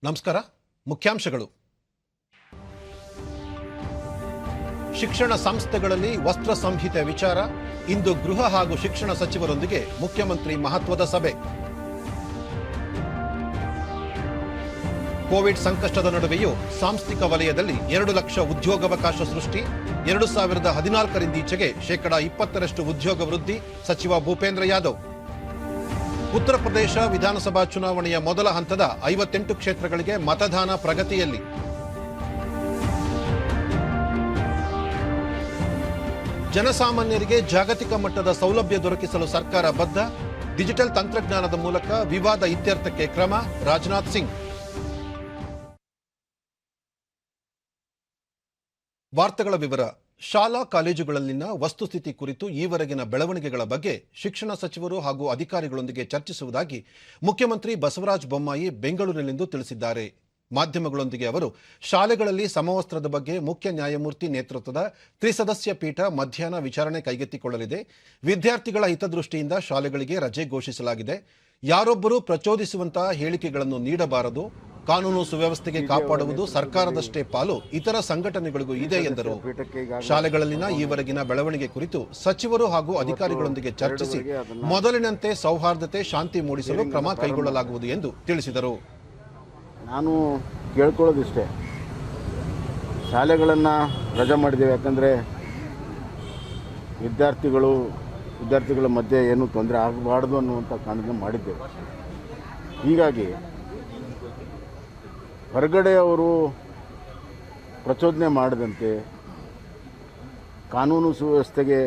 ನಮಸ್ಕಾರ. ಮುಖ್ಯಾಂಶಗಳು. ಶಿಕ್ಷಣ ಸಂಸ್ಥೆಗಳಲ್ಲಿ ವಸ್ತ್ರ ಸಂಹಿತೆ ವಿಚಾರ. ಇಂದು ಗೃಹ ಹಾಗೂ ಶಿಕ್ಷಣ ಸಚಿವರೊಂದಿಗೆ ಮುಖ್ಯಮಂತ್ರಿ ಮಹತ್ವದ ಸಭೆ. ಕೋವಿಡ್ ಸಂಕಷ್ಟದ ನಡುವೆಯೂ ಸಾಂಸ್ಥಿಕ ವಲಯದಲ್ಲಿ 2 ಲಕ್ಷ ಉದ್ಯೋಗಾವಕಾಶ ಸೃಷ್ಟಿ. 2014ರಿಂದೀಚೆಗೆ 20% ಉದ್ಯೋಗ ವೃದ್ಧಿ. ಸಚಿವ ಭೂಪೇಂದ್ರ ಯಾದವ್. ಉತ್ತರ ಪ್ರದೇಶ ವಿಧಾನಸಭಾ ಚುನಾವಣೆಯ ಮೊದಲ ಹಂತದ 58 ಕ್ಷೇತ್ರಗಳಿಗೆ ಮತದಾನ ಪ್ರಗತಿಯಲ್ಲಿ. ಜನಸಾಮಾನ್ಯರಿಗೆ ಜಾಗತಿಕ ಮಟ್ಟದ ಸೌಲಭ್ಯ ದೊರಕಿಸಲು ಸರ್ಕಾರ ಬದ್ಧ. ಡಿಜಿಟಲ್ ತಂತ್ರಜ್ಞಾನದ ಮೂಲಕ ವಿವಾದ ಇತ್ಯರ್ಥಕ್ಕೆ ಕ್ರಮ. ರಾಜನಾಥ್ ಸಿಂಗ್. ವಾರ್ತೆಗಳ ವಿವರ. ಶಾಲಾ ಕಾಲೇಜುಗಳಲ್ಲಿನ ವಸ್ತುಸ್ಥಿತಿ ಕುರಿತು ಈವರೆಗಿನ ಬೆಳವಣಿಗೆಗಳ ಬಗ್ಗೆ ಶಿಕ್ಷಣ ಸಚಿವರು ಹಾಗೂ ಅಧಿಕಾರಿಗಳೊಂದಿಗೆ ಚರ್ಚಿಸುವುದಾಗಿ ಮುಖ್ಯಮಂತ್ರಿ ಬಸವರಾಜ ಬೊಮ್ಮಾಯಿ ಬೆಂಗಳೂರಿನಲ್ಲಿಂದು ತಿಳಿಸಿದ್ದಾರೆ. ಮಾಧ್ಯಮಗಳೊಂದಿಗೆ ಅವರು ಶಾಲೆಗಳಲ್ಲಿ ಸಮವಸ್ತ್ರದ ಬಗ್ಗೆ ಮುಖ್ಯ ನ್ಯಾಯಮೂರ್ತಿ ನೇತೃತ್ವದ ತ್ರಿಸದಸ್ಯ ಪೀಠ ಮಧ್ಯಾಹ್ನ ವಿಚಾರಣೆ ಕೈಗೆತ್ತಿಕೊಳ್ಳಲಿದೆ. ವಿದ್ಯಾರ್ಥಿಗಳ ಹಿತದೃಷ್ಟಿಯಿಂದ ಶಾಲೆಗಳಿಗೆ ರಜೆ ಘೋಷಿಸಲಾಗಿದೆ. ಯಾರೊಬ್ಬರೂ ಪ್ರಚೋದಿಸುವಂತಹ ಹೇಳಿಕೆಗಳನ್ನು ನೀಡಬಾರದು. ಕಾನೂನು ಸುವ್ಯವಸ್ಥೆಗೆ ಕಾಪಾಡುವುದು ಸರ್ಕಾರದಷ್ಟೇ ಪಾಲು ಇತರ ಸಂಘಟನೆಗಳಿಗೂ ಇದೆ ಎಂದರು. ಶಾಲೆಗಳಲ್ಲಿನ ಈವರೆಗಿನ ಬೆಳವಣಿಗೆ ಕುರಿತು ಸಚಿವರು ಹಾಗೂ ಅಧಿಕಾರಿಗಳೊಂದಿಗೆ ಚರ್ಚಿಸಿ ಮೊದಲಿನಂತೆ ಸೌಹಾರ್ದತೆ, ಶಾಂತಿ ಮೂಡಿಸಲು ಕ್ರಮ ಕೈಗೊಳ್ಳಲಾಗುವುದು ಎಂದು ತಿಳಿಸಿದರು. ನಾನು ಕೇಳ್ಕೊಳ್ಳೋದಿಷ್ಟೇ, ಶಾಲೆಗಳನ್ನು ರಜೆ ಮಾಡಿದ್ದೇವೆ. ಯಾಕಂದರೆ ವಿದ್ಯಾರ್ಥಿಗಳ ಮಧ್ಯೆ ಏನೂ ತೊಂದರೆ ಆಗಬಾರ್ದು ಅನ್ನುವಂಥ ಕಾರಣದಿಂದ ಮಾಡಿದ್ದೇವೆ. ಹೀಗಾಗಿ ಹೊರಗಡೆಯವರು ಪ್ರಚೋದನೆ ಮಾಡದಂತೆ, ಕಾನೂನು ಸುವ್ಯವಸ್ಥೆಗೆ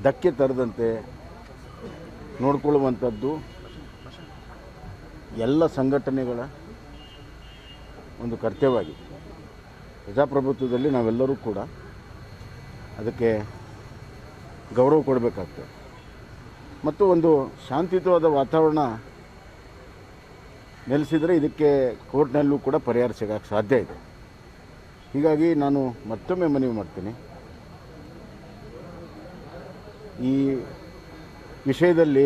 ಧಕ್ಕೆ ತರದಂತೆ ನೋಡಿಕೊಳ್ಳುವಂಥದ್ದು ಎಲ್ಲ ಸಂಘಟನೆಗಳ ಒಂದು ಕರ್ತವ್ಯವಾಗಿದೆ. ಪ್ರಜಾಪ್ರಭುತ್ವದಲ್ಲಿ ನಾವೆಲ್ಲರೂ ಕೂಡ ಅದಕ್ಕೆ ಗೌರವ ಕೊಡಬೇಕಾಗ್ತದೆ ಮತ್ತು ಒಂದು ಶಾಂತಿಯುತವಾದ ವಾತಾವರಣ ನೆಲೆಸಿದರೆ ಇದಕ್ಕೆ ಕೋರ್ಟ್ನಲ್ಲೂ ಕೂಡ ಪರಿಹಾರ ಸಿಗೋಕ್ಕೆ ಸಾಧ್ಯ ಇದೆ. ಹೀಗಾಗಿ ನಾನು ಮತ್ತೊಮ್ಮೆ ಮನವಿ ಮಾಡ್ತೀನಿ, ಈ ವಿಷಯದಲ್ಲಿ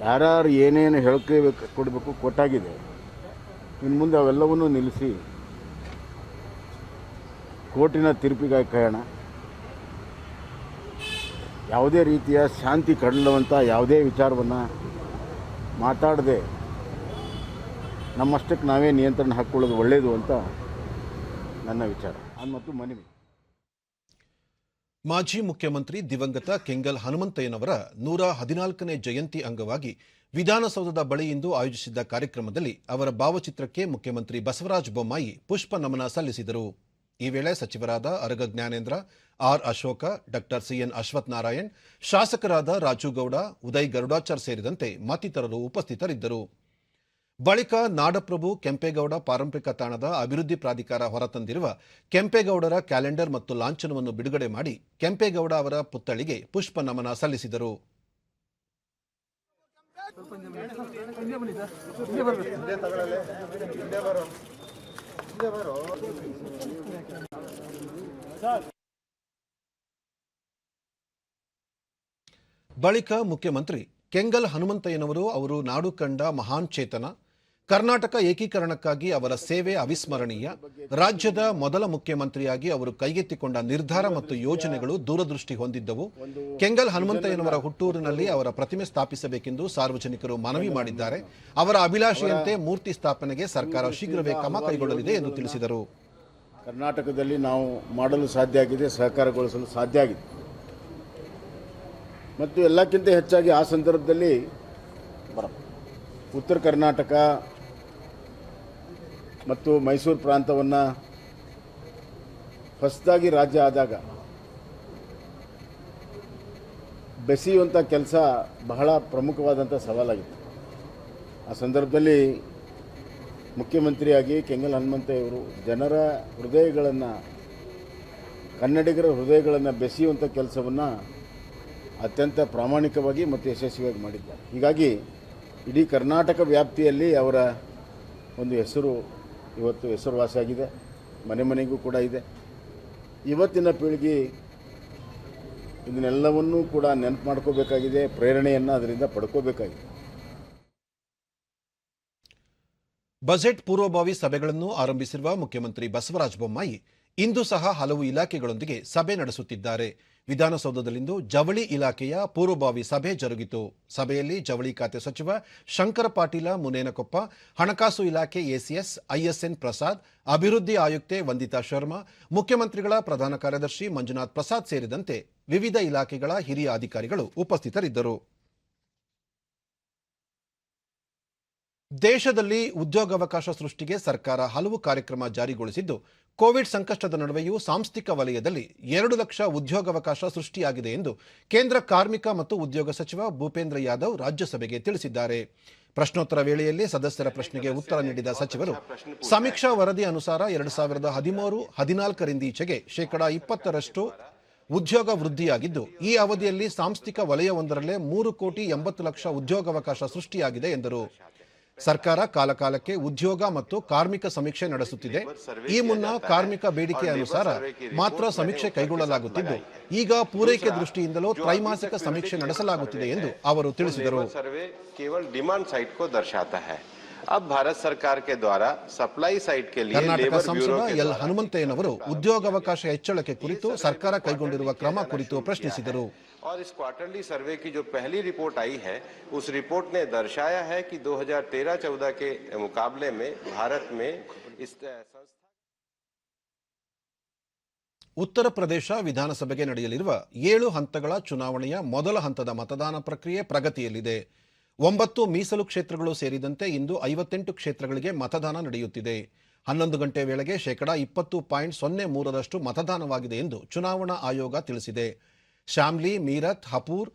ಯಾರ್ಯಾರು ಏನೇನು ಹೇಳಿಕೆ ಕೊಡಬೇಕು ಕೊಟ್ಟಾಗಿದೆ. ಇನ್ನು ಮುಂದೆ ಅವೆಲ್ಲವನ್ನೂ ನಿಲ್ಲಿಸಿ ಕೋರ್ಟಿನ ತೀರ್ಪಿಗಾಗಿ ಕಾಯೋಣ. ಯಾವುದೇ ರೀತಿಯ ಶಾಂತಿ ಕಡಲುವಂಥ ಯಾವುದೇ ವಿಚಾರವನ್ನು ಮಾತಾಡದೆ ನಮ್ಮಷ್ಟಕ್ಕೆ ನಾವೇ ನಿಯಂತ್ರಣ ಹಾಕ್ಕೊಳ್ಳೋದು ಒಳ್ಳೆಯದು ಅಂತ ನನ್ನ ವಿಚಾರ ಮತ್ತು ಮನವಿ. ಮಾಜಿ ಮುಖ್ಯಮಂತ್ರಿ ದಿವಂಗತ ಕೆಂಗಲ್ ಹನುಮಂತಯ್ಯನವರ 114ನೇ ಜಯಂತಿ ಅಂಗವಾಗಿ ವಿಧಾನಸೌಧದ ಬಳಿ ಇಂದು ಆಯೋಜಿಸಿದ್ದ ಕಾರ್ಯಕ್ರಮದಲ್ಲಿ ಅವರ ಭಾವಚಿತ್ರಕ್ಕೆ ಮುಖ್ಯಮಂತ್ರಿ ಬಸವರಾಜ ಬೊಮ್ಮಾಯಿ ಪುಷ್ಪ ನಮನ ಸಲ್ಲಿಸಿದರು. ಈ ವೇಳೆ ಸಚಿವರಾದ ಅರಗ ಜ್ಞಾನೇಂದ್ರ, ಆರ್ ಅಶೋಕ, ಡಾ ಸಿಎನ್ ಅಶ್ವಥ್ ನಾರಾಯಣ್, ಶಾಸಕರಾದ ರಾಜುಗೌಡ, ಉದಯ್ ಗರುಡಾಚಾರ್ ಸೇರಿದಂತೆ ಮತ್ತಿತರರು ಉಪಸ್ಥಿತರಿದ್ದರು. ಬಳಿಕ ನಾಡಪ್ರಭು ಕೆಂಪೇಗೌಡ ಪಾರಂಪರಿಕ ತಾಣದ ಅಭಿವೃದ್ಧಿ ಪ್ರಾಧಿಕಾರ ಹೊರತಂದಿರುವ ಕೆಂಪೇಗೌಡರ ಕ್ಯಾಲೆಂಡರ್ ಮತ್ತು ಲಾಂಛನವನ್ನು ಬಿಡುಗಡೆ ಮಾಡಿ ಕೆಂಪೇಗೌಡ ಅವರ ಪುತ್ಥಳಿಗೆ ಪುಷ್ಪ ನಮನ ಸಲ್ಲಿಸಿದರು. ಬಳಿಕ ಮುಖ್ಯಮಂತ್ರಿ ಕೆಂಗಲ್ ಹನುಮಂತಯ್ಯನವರು ಅವರು ನಾಡು ಕಂಡ ಮಹಾನ್ ಚೇತನ, ಕರ್ನಾಟಕ ಏಕೀಕರಣಕ್ಕಾಗಿ ಅವರ ಸೇವೆ ಅವಿಸ್ಮರಣೀಯ, ರಾಜ್ಯದ ಮೊದಲ ಮುಖ್ಯಮಂತ್ರಿಯಾಗಿ ಅವರು ಕೈಗೆತ್ತಿಕೊಂಡ ನಿರ್ಧಾರ ಮತ್ತು ಯೋಜನೆಗಳು ದೂರದೃಷ್ಟಿ ಹೊಂದಿದ್ದವು. ಕೆಂಗಲ್ ಹನುಮಂತಯ್ಯನವರ ಹುಟ್ಟೂರಿನಲ್ಲಿ ಅವರ ಪ್ರತಿಮೆ ಸ್ಥಾಪಿಸಬೇಕೆಂದು ಸಾರ್ವಜನಿಕರು ಮನವಿ ಮಾಡಿದ್ದಾರೆ. ಅವರ ಅಭಿಲಾಷೆಯಂತೆ ಮೂರ್ತಿ ಸ್ಥಾಪನೆಗೆ ಸರ್ಕಾರ ಶೀಘ್ರವೇ ಕ್ರಮ ಕೈಗೊಳ್ಳಲಿದೆ ಎಂದು ತಿಳಿಸಿದರು. ಕರ್ನಾಟಕದಲ್ಲಿ ನಾವು ಮಾಡಲು ಸಾಧ್ಯ ಆಗಿದೆ, ಸಹಕಾರಗೊಳಿಸಲು ಸಾಧ್ಯ ಆಗಿದೆ ಮತ್ತು ಎಲ್ಲಕ್ಕಿಂತ ಹೆಚ್ಚಾಗಿ ಆ ಸಂದರ್ಭದಲ್ಲಿ ಉತ್ತರ ಕರ್ನಾಟಕ ಮತ್ತು ಮೈಸೂರು ಪ್ರಾಂತವನ್ನು ಹೊಸದಾಗಿ ರಾಜ್ಯ ಆದಾಗ ಬೆಸೆಯುವಂಥ ಕೆಲಸ ಬಹಳ ಪ್ರಮುಖವಾದಂಥ ಸವಾಲಾಗಿತ್ತು. ಆ ಸಂದರ್ಭದಲ್ಲಿ ಮುಖ್ಯಮಂತ್ರಿಯಾಗಿ ಕೆಂಗಲ್ ಹನುಮಂತಯ್ಯವರು ಜನರ ಹೃದಯಗಳನ್ನು, ಕನ್ನಡಿಗರ ಹೃದಯಗಳನ್ನು ಬೆಸೆಯುವಂಥ ಕೆಲಸವನ್ನು ಅತ್ಯಂತ ಪ್ರಾಮಾಣಿಕವಾಗಿ ಮತ್ತು ಯಶಸ್ವಿಯಾಗಿ ಮಾಡಿದ್ದಾರೆ. ಹೀಗಾಗಿ ಇಡೀ ಕರ್ನಾಟಕ ವ್ಯಾಪ್ತಿಯಲ್ಲಿ ಅವರ ಒಂದು ಹೆಸರು ಇವತ್ತು ಹೆಸರುವಾಸಿಯಾಗಿದೆ, ಮನೆ ಮನೆಗೂ ಕೂಡ ಇದೆ. ಇವತ್ತಿನ ಪೀಳಿಗೆ ಇದನ್ನೆಲ್ಲವನ್ನೂ ಕೂಡ ನೆನಪು ಮಾಡ್ಕೋಬೇಕಾಗಿದೆ, ಪ್ರೇರಣೆಯನ್ನು ಅದರಿಂದ ಪಡ್ಕೋಬೇಕಾಗಿದೆ. ಬಜೆಟ್ ಪೂರ್ವಭಾವಿ ಸಭೆಗಳನ್ನು ಆರಂಭಿಸಿರುವ ಮುಖ್ಯಮಂತ್ರಿ ಬಸವರಾಜ ಬೊಮ್ಮಾಯಿ ಇಂದು ಸಹ ಹಲವು ಇಲಾಖೆಗಳೊಂದಿಗೆ ಸಭೆ ನಡೆಸುತ್ತಿದ್ದಾರೆ. ವಿಧಾನಸೌಧದಲ್ಲಿಂದು ಜವಳಿ ಇಲಾಖೆಯ ಪೂರ್ವಭಾವಿ ಸಭೆ ಜರುಗಿತು. ಸಭೆಯಲ್ಲಿ ಜವಳಿ ಖಾತೆ ಸಚಿವ ಶಂಕರ ಪಾಟೀಲ ಮುನೇನಕೊಪ್ಪ, ಹಣಕಾಸು ಇಲಾಖೆ ಎಸಿಎಸ್ ಐಎಸ್ಎನ್ ಪ್ರಸಾದ್, ಅಭಿವೃದ್ಧಿ ಆಯುಕ್ತೆ ವಂದಿತಾ ಶರ್ಮಾ, ಮುಖ್ಯಮಂತ್ರಿಗಳ ಪ್ರಧಾನ ಕಾರ್ಯದರ್ಶಿ ಮಂಜುನಾಥ್ ಪ್ರಸಾದ್ ಸೇರಿದಂತೆ ವಿವಿಧ ಇಲಾಖೆಗಳ ಹಿರಿಯ ಅಧಿಕಾರಿಗಳು ಉಪಸ್ಥಿತರಿದ್ದರು. ದೇಶದಲ್ಲಿ ಉದ್ಯೋಗಾವಕಾಶ ಸೃಷ್ಟಿಗೆ ಸರ್ಕಾರ ಹಲವು ಕಾರ್ಯಕ್ರಮ ಜಾರಿಗೊಳಿಸಿದ್ದು, ಕೋವಿಡ್ ಸಂಕಷ್ಟದ ನಡುವೆಯೂ ಸಾಂಸ್ಥಿಕ ವಲಯದಲ್ಲಿ 2 ಲಕ್ಷ ಉದ್ಯೋಗಾವಕಾಶ ಸೃಷ್ಟಿಯಾಗಿದೆ ಎಂದು ಕೇಂದ್ರ ಕಾರ್ಮಿಕ ಮತ್ತು ಉದ್ಯೋಗ ಸಚಿವ ಭೂಪೇಂದ್ರ ಯಾದವ್ ರಾಜ್ಯಸಭೆಗೆ ತಿಳಿಸಿದ್ದಾರೆ. ಪ್ರಶ್ನೋತ್ತರ ವೇಳೆಯಲ್ಲಿ ಸದಸ್ಯರ ಪ್ರಶ್ನೆಗೆ ಉತ್ತರ ನೀಡಿದ ಸಚಿವರು, ಸಮೀಕ್ಷಾ ವರದಿ ಅನುಸಾರ 2013-14 ಶೇಕಡಾ 20% ಉದ್ಯೋಗ ವೃದ್ಧಿಯಾಗಿದ್ದು, ಈ ಅವಧಿಯಲ್ಲಿ ಸಾಂಸ್ಥಿಕ ವಲಯವೊಂದರಲ್ಲೇ 3 ಕೋಟಿ 80 ಲಕ್ಷ ಉದ್ಯೋಗಾವಕಾಶ ಸೃಷ್ಟಿಯಾಗಿದೆ ಎಂದರು. ಸರ್ಕಾರ ಕಾಲಕಾಲಕ್ಕೆ ಉದ್ಯೋಗ ಮತ್ತು ಕಾರ್ಮಿಕ ಸಮೀಕ್ಷೆ ನಡೆಸುತ್ತಿದೆ. ಈ ಮುನ್ನ ಕಾರ್ಮಿಕ ಬೇಡಿಕೆ ಅನುಸಾರ ಮಾತ್ರ ಸಮೀಕ್ಷೆ ಕೈಗೊಳ್ಳಲಾಗುತ್ತಿದ್ದು, ಈಗ ಪೂರೈಕೆ ದೃಷ್ಟಿಯಿಂದಲೂ ತ್ರೈಮಾಸಿಕ ಸಮೀಕ್ಷೆ ನಡೆಸಲಾಗುತ್ತಿದೆ ಎಂದು ಅವರು ತಿಳಿಸಿದರು. अब भारत सरकार के द्वारा सप्लाई साइड के लिए ಕರ್ನಾಟಕ ಸಂಸದ ಎಲ್ ಹನುಮಂತಯ್ಯನವರು ಉದ್ಯೋಗಾವಕಾಶ ಹೆಚ್ಚಳಕ್ಕೆ ಕುರಿತು ಸರ್ಕಾರ ಕೈಗೊಂಡಿರುವ ಕ್ರಮ ಕುರಿತು ಪ್ರಶ್ನಿಸಿದರು. और इस क्वार्टरली सर्वे की जो पहली रिपोर्ट आई है, उस रिपोर्ट ने दर्शाया है कि 2013-14 के मुकाबले में भारत में इस ಉತ್ತರ ಪ್ರದೇಶ ವಿಧಾನಸಭೆಗೆ ನಡೆಯಲಿರುವ 7 ಹಂತಗಳ ಚುನಾವಣೆಯ ಮೊದಲ ಹಂತದ ಮತದಾನ ಪ್ರಕ್ರಿಯೆ ಪ್ರಗತಿಯಲ್ಲಿದೆ. 9 ಮೀಸಲು ಕ್ಷೇತ್ರಗಳು ಸೇರಿದಂತೆ ಇಂದು 58 ಕ್ಷೇತ್ರಗಳಿಗೆ ಮತದಾನ ನಡೆಯುತ್ತಿದೆ. 11 ಗಂಟೆ ವೇಳೆಗೆ ಶೇಕಡಾ 20.03% ಮತದಾನವಾಗಿದೆ ಎಂದು ಚುನಾವಣಾ ಆಯೋಗ ತಿಳಿಸಿದೆ. ಶಾಮ್ಲಿ, ಮೀರತ್, ಹಪೂರ್,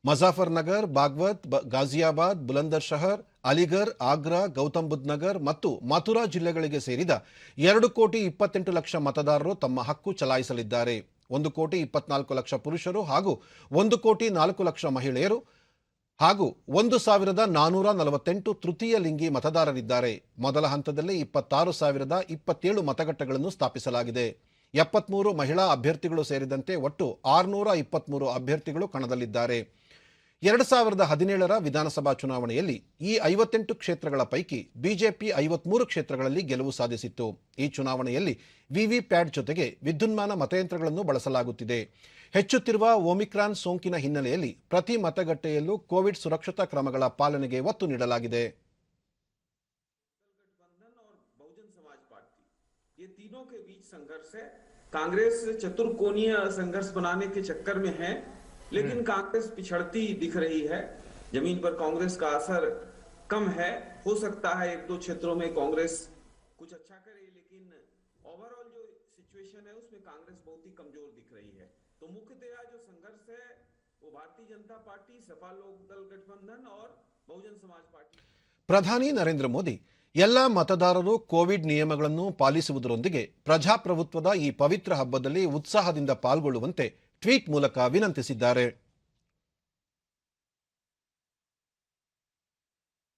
ಮಜಾಫರ್ನಗರ್, ಬಾಗ್ವತ್, ಗಾಜಿಯಾಬಾದ್, ಬುಲಂದರ್ ಶಹರ್, ಅಲಿಗರ್, ಆಗ್ರಾ, ಗೌತಮ್ ಬುದ್ಧ ನಗರ್ ಮತ್ತು ಮಥುರಾ ಜಿಲ್ಲೆಗಳಿಗೆ ಸೇರಿದ 2 ಕೋಟಿ 28 ಲಕ್ಷ ಮತದಾರರು ತಮ್ಮ ಹಕ್ಕು ಚಲಾಯಿಸಲಿದ್ದಾರೆ. 1 ಕೋಟಿ 24 ಲಕ್ಷ ಪುರುಷರು ಹಾಗೂ 1 ಕೋಟಿ 4 ಲಕ್ಷ ಮಹಿಳೆಯರು ಹಾಗೂ 1448 ತೃತೀಯ ಲಿಂಗಿ ಮತದಾರರಿದ್ದಾರೆ. ಮೊದಲ ಹಂತದಲ್ಲಿ 26,027 ಮತಗಟ್ಟೆಗಳನ್ನು ಸ್ಥಾಪಿಸಲಾಗಿದೆ. 73 ಮಹಿಳಾ ಅಭ್ಯರ್ಥಿಗಳು ಸೇರಿದಂತೆ ಒಟ್ಟು 623 ಅಭ್ಯರ್ಥಿಗಳು ಕಣದಲ್ಲಿದ್ದಾರೆ. 2017ರ ವಿಧಾನಸಭಾ ಚುನಾವಣೆಯಲ್ಲಿ ಈ 58 ಕ್ಷೇತ್ರಗಳ ಪೈಕಿ ಬಿಜೆಪಿ 53 ಕ್ಷೇತ್ರಗಳಲ್ಲಿ ಗೆಲುವು ಸಾಧಿಸಿತ್ತು. ಈ ಚುನಾವಣೆಯಲ್ಲಿ ವಿವಿಪ್ಯಾಟ್ ಜೊತೆಗೆ ವಿದ್ಯುನ್ಮಾನ ಮತಯಂತ್ರಗಳನ್ನು ಬಳಸಲಾಗುತ್ತಿದೆ. ಹೆಚ್ಚುತ್ತಿರುವ ಒಮಿಕ್ರಾನ್ ಸೋಂಕಿನ ಹಿನ್ನೆಲೆಯಲ್ಲಿ ಪ್ರತಿ ಮತಗಟ್ಟೆಯಲ್ಲೂ ಕೋವಿಡ್ ಸುರಕ್ಷತಾ ಕ್ರಮಗಳ ಪಾಲನೆಗೆ ಒತ್ತು ನೀಡಲಾಗಿದೆ. कांग्रेस चतुर्कोणीय संघर्ष बनाने के चक्कर में है, लेकिन कांग्रेस पिछड़ती दिख रही है. जमीन पर कांग्रेस का असर कम है. हो सकता है 1-2 क्षेत्रों में कांग्रेस कुछ अच्छा करे, लेकिन ओवरऑल जो सिचुएशन है उसमें कांग्रेस बहुत ही कमजोर दिख रही है. तो मुख्यतया जो संघर्ष है वो भारतीय जनता पार्टी, सपा लोक दल गठबंधन और बहुजन समाज पार्टी. ಪ್ರಧಾನಿ ನರೇಂದ್ರ ಮೋದಿ ಎಲ್ಲ ಮತದಾರರು ಕೋವಿಡ್ ನಿಯಮಗಳನ್ನು ಪಾಲಿಸುವುದರೊಂದಿಗೆ ಪ್ರಜಾಪ್ರಭುತ್ವದ ಈ ಪವಿತ್ರ ಹಬ್ಬದಲ್ಲಿ ಉತ್ಸಾಹದಿಂದ ಪಾಲ್ಗೊಳ್ಳುವಂತೆ ಟ್ವೀಟ್ ಮೂಲಕ ವಿನಂತಿಸಿದ್ದಾರೆ.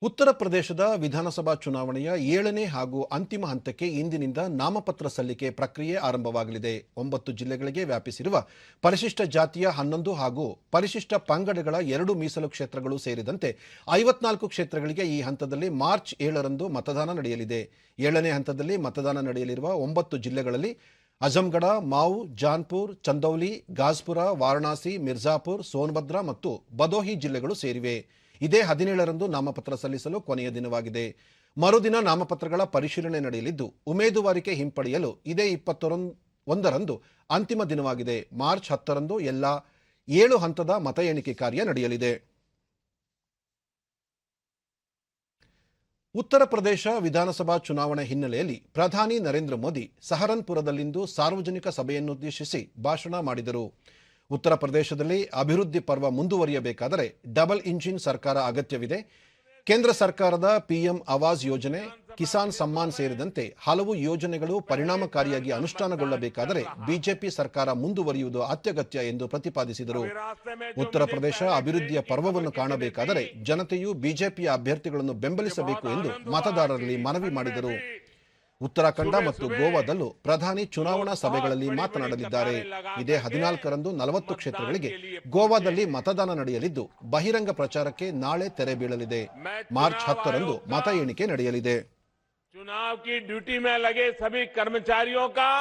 ಉತ್ತರ ಪ್ರದೇಶದ ವಿಧಾನಸಭಾ ಚುನಾವಣೆಯ 7ನೇ ಹಾಗೂ ಅಂತಿಮ ಹಂತಕ್ಕೆ ಇಂದಿನಿಂದ ನಾಮಪತ್ರ ಸಲ್ಲಿಕೆ ಪ್ರಕ್ರಿಯೆ ಆರಂಭವಾಗಲಿದೆ. 9 ಜಿಲ್ಲೆಗಳಿಗೆ ವ್ಯಾಪಿಸಿರುವ ಪರಿಶಿಷ್ಟ ಜಾತಿಯ 11 ಹಾಗೂ ಪರಿಶಿಷ್ಟ ಪಂಗಡಗಳ 2 ಮೀಸಲು ಕ್ಷೇತ್ರಗಳು ಸೇರಿದಂತೆ 54 ಕ್ಷೇತ್ರಗಳಿಗೆ ಈ ಹಂತದಲ್ಲಿ ಮಾರ್ಚ್ 7ರಂದು ಮತದಾನ ನಡೆಯಲಿದೆ. 7ನೇ ಹಂತದಲ್ಲಿ ಮತದಾನ ನಡೆಯಲಿರುವ 9 ಜಿಲ್ಲೆಗಳಲ್ಲಿ ಅಜಂಗಢ, ಮಾವು, ಜಾನ್ಪುರ್, ಚಂದೌಲಿ, ಗಾಜ್ಪುರ, ವಾರಣಾಸಿ, ಮಿರ್ಜಾಪುರ್, ಸೋನ್ಭದ್ರಾ ಮತ್ತು ಬದೋಹಿ ಜಿಲ್ಲೆಗಳು ಸೇರಿವೆ. ಇದೇ 17ರಂದು ನಾಮಪತ್ರ ಸಲ್ಲಿಸಲು ಕೊನೆಯ ದಿನವಾಗಿದೆ. ಮರುದಿನ ನಾಮಪತ್ರಗಳ ಪರಿಶೀಲನೆ ನಡೆಯಲಿದ್ದು, ಉಮೇದುವಾರಿಕೆ ಹಿಂಪಡೆಯಲು ಇದೇ 21ರಂದು ಅಂತಿಮ ದಿನವಾಗಿದೆ. ಮಾರ್ಚ್ 10ರಂದು ಎಲ್ಲ 7 ಹಂತದ ಮತ ಎಣಿಕೆ ಕಾರ್ಯ ನಡೆಯಲಿದೆ. ಉತ್ತರ ಪ್ರದೇಶ ವಿಧಾನಸಭಾ ಚುನಾವಣೆ ಹಿನ್ನೆಲೆಯಲ್ಲಿ ಪ್ರಧಾನಿ ನರೇಂದ್ರ ಮೋದಿ ಸಹರನ್ಪುರದಲ್ಲಿಂದು ಸಾರ್ವಜನಿಕ ಸಭೆಯನ್ನುದ್ದೇಶಿಸಿ ಭಾಷಣ ಮಾಡಿದರು. ಉತ್ತರ ಪ್ರದೇಶದಲ್ಲಿ ಅಭಿವೃದ್ಧಿ ಪರ್ವ ಮುಂದುವರಿಯಬೇಕಾದರೆ ಡಬಲ್ ಇಂಜಿನ್ ಸರ್ಕಾರ ಅಗತ್ಯವಿದೆ. ಕೇಂದ್ರ ಸರ್ಕಾರದ ಪಿಎಂ ಆವಾಸ್ ಯೋಜನೆ, ಕಿಸಾನ್ ಸಮ್ಮಾನ್ ಸೇರಿದಂತೆ ಹಲವು ಯೋಜನೆಗಳು ಪರಿಣಾಮಕಾರಿಯಾಗಿ ಅನುಷ್ಠಾನಗೊಳ್ಳಬೇಕಾದರೆ ಬಿಜೆಪಿ ಸರ್ಕಾರ ಮುಂದುವರಿಯುವುದು ಅತ್ಯಗತ್ಯ ಎಂದು ಪ್ರತಿಪಾದಿಸಿದರು. ಉತ್ತರ ಪ್ರದೇಶ ಅಭಿವೃದ್ಧಿಯ ಪರ್ವವನ್ನು ಕಾಣಬೇಕಾದರೆ ಜನತೆಯು ಬಿಜೆಪಿಯ ಅಭ್ಯರ್ಥಿಗಳನ್ನು ಬೆಂಬಲಿಸಬೇಕು ಎಂದು ಮತದಾರರಲ್ಲಿ ಮನವಿ ಮಾಡಿದರು. ಉತ್ತರಾಖಂಡ ಮತ್ತು ಗೋವಾದಲ್ಲೂ ಪ್ರಧಾನಿ ಚುನಾವಣಾ ಸಭೆಗಳಲ್ಲಿ ಮಾತನಾಡಲಿದ್ದಾರೆ. ಇದೇ 14ರಂದು 40 ಕ್ಷೇತ್ರಗಳಿಗೆ ಗೋವಾದಲ್ಲಿ ಮತದಾನ ನಡೆಯಲಿದ್ದು ಬಹಿರಂಗ ಪ್ರಚಾರಕ್ಕೆ ನಾಳೆ ತೆರೆ ಬೀಳಲಿದೆ. ಮಾರ್ಚ್ 10ರಂದು ಮತ ಎಣಿಕೆ ನಡೆಯಲಿದೆ. चुनाव की ड्यूटी में लगे सभी कर्मचारियों का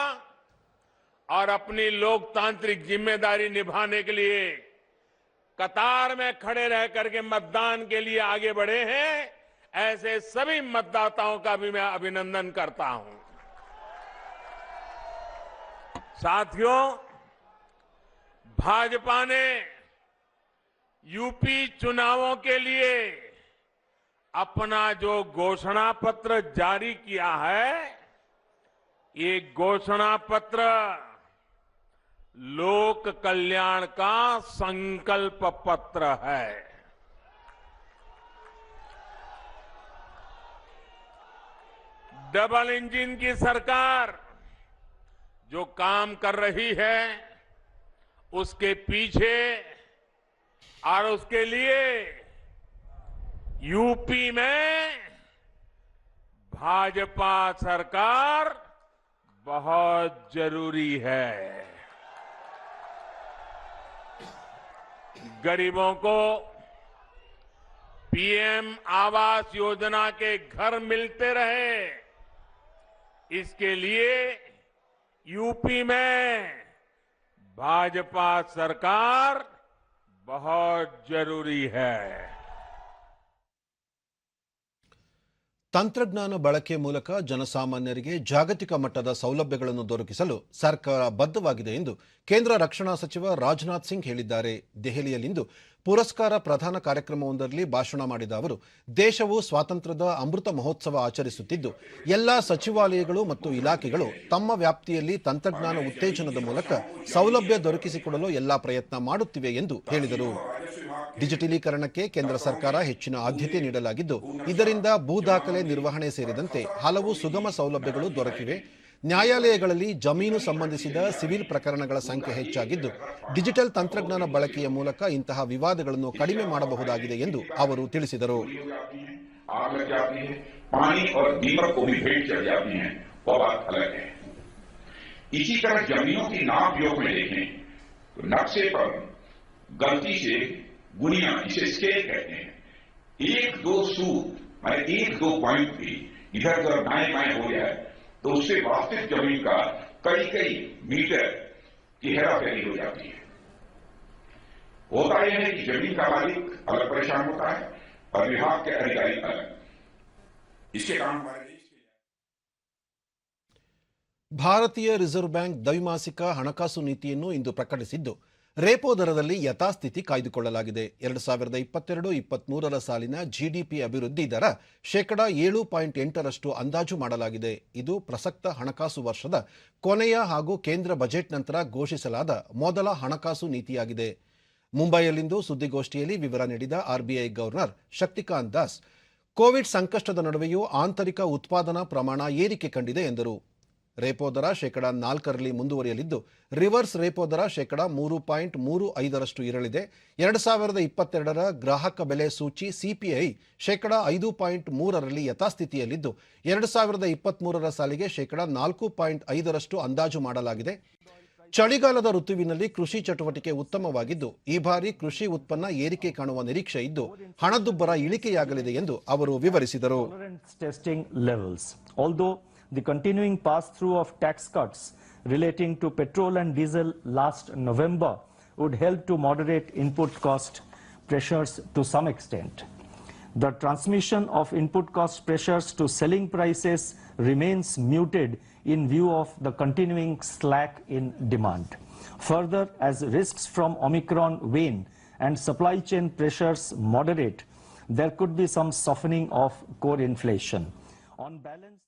और अपनी लोकतांत्रिक जिम्मेदारी निभाने के लिए कतार में खड़े रह करके मतदान के लिए आगे बढ़े हैं, ऐसे सभी मतदाताओं का भी मैं अभिनंदन करता हूं. साथियों, भाजपा ने यूपी चुनावों के लिए अपना जो घोषणा पत्र जारी किया है, ये घोषणा पत्र लोक कल्याण का संकल्प पत्र है. डबल इंजन की सरकार जो काम कर रही है, उसके पीछे और उसके लिए यूपी में भाजपा सरकार बहुत जरूरी है. गरीबों को पीएम आवास योजना के घर मिलते रहे, इसके लिए यूपी में भाजपा सरकार बहुत जरूरी है. ತಂತ್ರಜ್ಞಾನ ಬಳಕೆ ಮೂಲಕ ಜನಸಾಮಾನ್ಯರಿಗೆ ಜಾಗತಿಕ ಮಟ್ಟದ ಸೌಲಭ್ಯಗಳನ್ನು ದೊರಕಿಸಲು ಸರ್ಕಾರ ಬದ್ಧವಾಗಿದೆ ಎಂದು ಕೇಂದ್ರ ರಕ್ಷಣಾ ಸಚಿವ ರಾಜನಾಥ್ ಸಿಂಗ್ ಹೇಳಿದ್ದಾರೆ. ದೆಹಲಿಯಲ್ಲಿಂದು ಪುರಸ್ಕಾರ ಪ್ರದಾನ ಕಾರ್ಯಕ್ರಮವೊಂದರಲ್ಲಿ ಭಾಷಣ ಮಾಡಿದ ಅವರು, ದೇಶವು ಸ್ವಾತಂತ್ರ್ಯದ ಅಮೃತ ಮಹೋತ್ಸವ ಆಚರಿಸುತ್ತಿದ್ದು ಎಲ್ಲಾ ಸಚಿವಾಲಯಗಳು ಮತ್ತು ಇಲಾಖೆಗಳು ತಮ್ಮ ವ್ಯಾಪ್ತಿಯಲ್ಲಿ ತಂತ್ರಜ್ಞಾನ ಉತ್ತೇಜನದ ಮೂಲಕ ಸೌಲಭ್ಯ ದೊರಕಿಸಿಕೊಡಲು ಎಲ್ಲಾ ಪ್ರಯತ್ನ ಮಾಡುತ್ತಿವೆ ಎಂದು ಹೇಳಿದರು. ಡಿಜಿಟಲೀಕರಣಕ್ಕೆ ಕೇಂದ್ರ ಸರ್ಕಾರ ಹೆಚ್ಚಿನ ಆದ್ಯತೆ ನೀಡಲಾಗಿದ್ದು ಇದರಿಂದ ಭೂ ದಾಖಲೆ ನಿರ್ವಹಣೆ ಸೇರಿದಂತೆ ಹಲವು ಸುಗಮ ಸೌಲಭ್ಯಗಳು ದೊರಕಿವೆ. ನ್ಯಾಯಾಲಯಗಳಲ್ಲಿ ಜಮೀನು ಸಂಬಂಧಿಸಿದ ಸಿವಿಲ್ ಪ್ರಕರಣಗಳ ಸಂಖ್ಯೆ ಹೆಚ್ಚಾಗಿದ್ದು ಡಿಜಿಟಲ್ ತಂತ್ರಜ್ಞಾನ ಬಳಕೆಯ ಮೂಲಕ ಇಂತಹ ವಿವಾದಗಳನ್ನು ಕಡಿಮೆ ಮಾಡಬಹುದಾಗಿದೆ ಎಂದು ಅವರು ತಿಳಿಸಿದರು. गुनिया इसे स्केल कहते हैं. एक दो सूद माने एक दो पॉइंट भी इधर उधर दाएं बाएं हो गया है तो उससे वास्तविक जमीन का कई कई मीटर की हेराफेरी हो जाती है. होता यह है कि जमीन का मालिक अलग परेशान होता है और विभाग के अधिकारी अलग. इसके कारण हमारे देश के ಭಾರತೀಯ ರಿಸರ್ವ್ ಬ್ಯಾಂಕ್ ದ್ವೈಮಾಸಿಕ ಹಣಕಾಸು ನೀತಿಯನ್ನು ಇಂದು ಪ್ರಕಟಿಸಿದ್ದು ರೇಪೋ ದರದಲ್ಲಿ ಯಥಾಸ್ಥಿತಿ ಕಾಯ್ದುಕೊಳ್ಳಲಾಗಿದೆ. 2022-23ರ ಸಾಲಿನ ಜಿಡಿಪಿ ಅಭಿವೃದ್ಧಿ ದರ 7.8% ಅಂದಾಜು ಮಾಡಲಾಗಿದೆ. ಇದು ಪ್ರಸಕ್ತ ಹಣಕಾಸು ವರ್ಷದ ಕೊನೆಯ ಹಾಗೂ ಕೇಂದ್ರ ಬಜೆಟ್ ನಂತರ ಘೋಷಿಸಲಾದ ಮೊದಲ ಹಣಕಾಸು ನೀತಿಯಾಗಿದೆ. ಮುಂಬೈಯಲ್ಲಿಂದು ಸುದ್ದಿಗೋಷ್ಠಿಯಲ್ಲಿ ವಿವರ ನೀಡಿದ RBI governor Shaktikanta Das, Covid ಸಂಕಷ್ಟದ ನಡುವೆಯೂ ಆಂತರಿಕ ಉತ್ಪಾದನಾ ಪ್ರಮಾಣ ಏರಿಕೆ ಕಂಡಿದೆ ಎಂದರು. ರೇಪೋ ದರ 4% ಮುಂದುವರಿಯಲಿದ್ದು ರಿವರ್ಸ್ ರೇಪೋ ದರ 3.35% ಇರಲಿದೆ. 2022ರ ಗ್ರಾಹಕ ಬೆಲೆ ಸೂಚಿ ಸಿಪಿಐ 5.3% ಯಥಾಸ್ಥಿತಿಯಲ್ಲಿದ್ದು 2023ರ ಸಾಲಿಗೆ 4.5% ಅಂದಾಜು ಮಾಡಲಾಗಿದೆ. ಚಳಿಗಾಲದ ಋತುವಿನಲ್ಲಿ ಕೃಷಿ ಚಟುವಟಿಕೆ ಉತ್ತಮವಾಗಿದ್ದು ಈ ಬಾರಿ ಕೃಷಿ ಉತ್ಪನ್ನ ಏರಿಕೆ ಕಾಣುವ ನಿರೀಕ್ಷೆ ಇದ್ದು ಹಣದುಬ್ಬರ ಇಳಿಕೆಯಾಗಲಿದೆ ಎಂದು ಅವರು ವಿವರಿಸಿದರು. The continuing pass-through of tax cuts relating to petrol and diesel last November would help to moderate input cost pressures to some extent. The transmission of input cost pressures to selling prices remains muted in view of the continuing slack in demand. Further, as risks from Omicron wane and supply chain pressures moderate, there could be some softening of core inflation. On balance,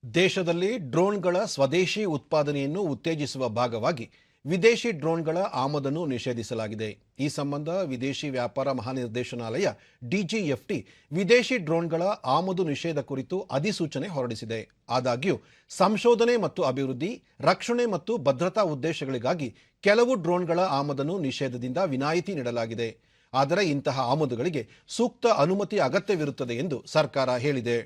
ದೇಶದಲ್ಲಿ ಡ್ರೋನ್ಗಳ ಸ್ವದೇಶಿ ಉತ್ಪಾದನೆಯನ್ನು ಉತ್ತೇಜಿಸುವ ಭಾಗವಾಗಿ ವಿದೇಶಿ ಡ್ರೋನ್ಗಳ ಆಮದನ್ನು ನಿಷೇಧಿಸಲಾಗಿದೆ. ಈ ಸಂಬಂಧ ವಿದೇಶಿ ವ್ಯಾಪಾರ ಮಹಾನಿರ್ದೇಶನಾಲಯ ಡಿಜಿಎಫ್ಟಿ ವಿದೇಶಿ ಡ್ರೋನ್ಗಳ ಆಮದು ನಿಷೇಧ ಕುರಿತು ಅಧಿಸೂಚನೆ ಹೊರಡಿಸಿದೆ. ಆದಾಗ್ಯೂ ಸಂಶೋಧನೆ ಮತ್ತು ಅಭಿವೃದ್ಧಿ, ರಕ್ಷಣೆ ಮತ್ತು ಭದ್ರತಾ ಉದ್ದೇಶಗಳಿಗಾಗಿ ಕೆಲವು ಡ್ರೋನ್ಗಳ ಆಮದನ್ನು ನಿಷೇಧದಿಂದ ವಿನಾಯಿತಿ ನೀಡಲಾಗಿದೆ. ಆದರೆ ಇಂತಹ ಆಮದುಗಳಿಗೆ ಸೂಕ್ತ ಅನುಮತಿ ಅಗತ್ಯವಿರುತ್ತದೆ ಎಂದು ಸರ್ಕಾರ ಹೇಳಿದೆ.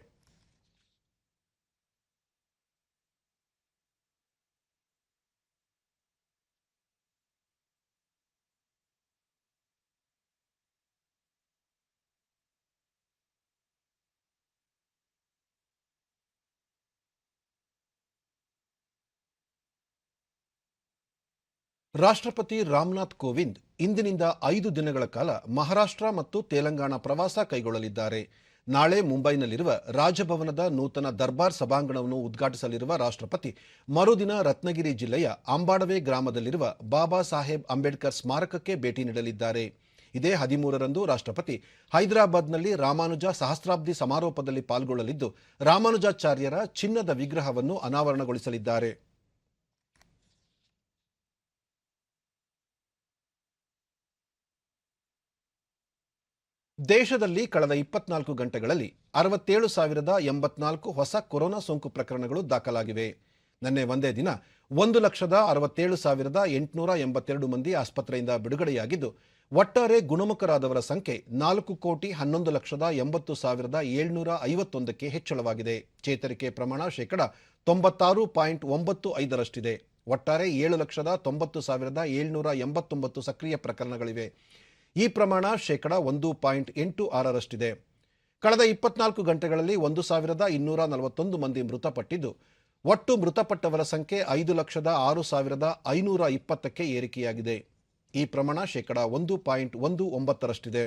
ರಾಷ್ಟ್ರಪತಿ ರಾಮನಾಥ್ ಕೋವಿಂದ್ ಇಂದಿನಿಂದ 5 ದಿನಗಳ ಕಾಲ ಮಹಾರಾಷ್ಟ್ರ ಮತ್ತು ತೆಲಂಗಾಣ ಪ್ರವಾಸ ಕೈಗೊಳ್ಳಲಿದ್ದಾರೆ. ನಾಳೆ ಮುಂಬೈನಲ್ಲಿರುವ ರಾಜಭವನದ ನೂತನ ದರ್ಬಾರ್ ಸಭಾಂಗಣವನ್ನು ಉದ್ಘಾಟಿಸಲಿರುವ ರಾಷ್ಟ್ರಪತಿ ಮರುದಿನ ರತ್ನಗಿರಿ ಜಿಲ್ಲೆಯ ಅಂಬಾಡವೆ ಗ್ರಾಮದಲ್ಲಿರುವ ಬಾಬಾ ಸಾಹೇಬ್ ಅಂಬೇಡ್ಕರ್ ಸ್ಮಾರಕಕ್ಕೆ ಭೇಟಿ ನೀಡಲಿದ್ದಾರೆ. ಇದೇ 13ರಂದು ರಾಷ್ಟ್ರಪತಿ ಹೈದರಾಬಾದ್ನಲ್ಲಿ ರಾಮಾನುಜ ಸಹಸ್ರಾಬ್ದಿ ಸಮಾರೋಪದಲ್ಲಿ ಪಾಲ್ಗೊಳ್ಳಲಿದ್ದು, ರಾಮಾನುಜಾಚಾರ್ಯರ ಚಿನ್ನದ ವಿಗ್ರಹವನ್ನು ಅನಾವರಣಗೊಳಿಸಲಿದ್ದಾರೆ. ದೇಶದಲ್ಲಿ ಕಳೆದ 24 ಗಂಟೆಗಳಲ್ಲಿ 67,084 ಹೊಸ ಕೊರೋನಾ ಸೋಂಕು ಪ್ರಕರಣಗಳು ದಾಖಲಾಗಿವೆ. ನಿನ್ನೆ ಒಂದೇ ದಿನ 1,67,882 ಮಂದಿ ಆಸ್ಪತ್ರೆಯಿಂದ ಬಿಡುಗಡೆಯಾಗಿದ್ದು, ಒಟ್ಟಾರೆ ಗುಣಮುಖರಾದವರ ಸಂಖ್ಯೆ 4,11,80,751ಕ್ಕೆ ಹೆಚ್ಚಳವಾಗಿದೆ. ಚೇತರಿಕೆ ಪ್ರಮಾಣ ಶೇಕಡ 96.95ರಷ್ಟಿದೆ. ಒಟ್ಟಾರೆ 7,90,789 ಸಕ್ರಿಯ ಪ್ರಕರಣಗಳಿವೆ. ಈ ಪ್ರಮಾಣ ಶೇಕಡ 1.86ರಷ್ಟಿದೆ. ಕಳೆದ 24 ಗಂಟೆಗಳಲ್ಲಿ 1,241 ಮಂದಿ ಮೃತಪಟ್ಟಿದ್ದು, ಒಟ್ಟು ಮೃತಪಟ್ಟವರ ಸಂಖ್ಯೆ 5,06,520ಕ್ಕೆ ಏರಿಕೆಯಾಗಿದೆ. ಈ ಪ್ರಮಾಣ ಶೇಕಡ 1.19ರಷ್ಟಿದೆ.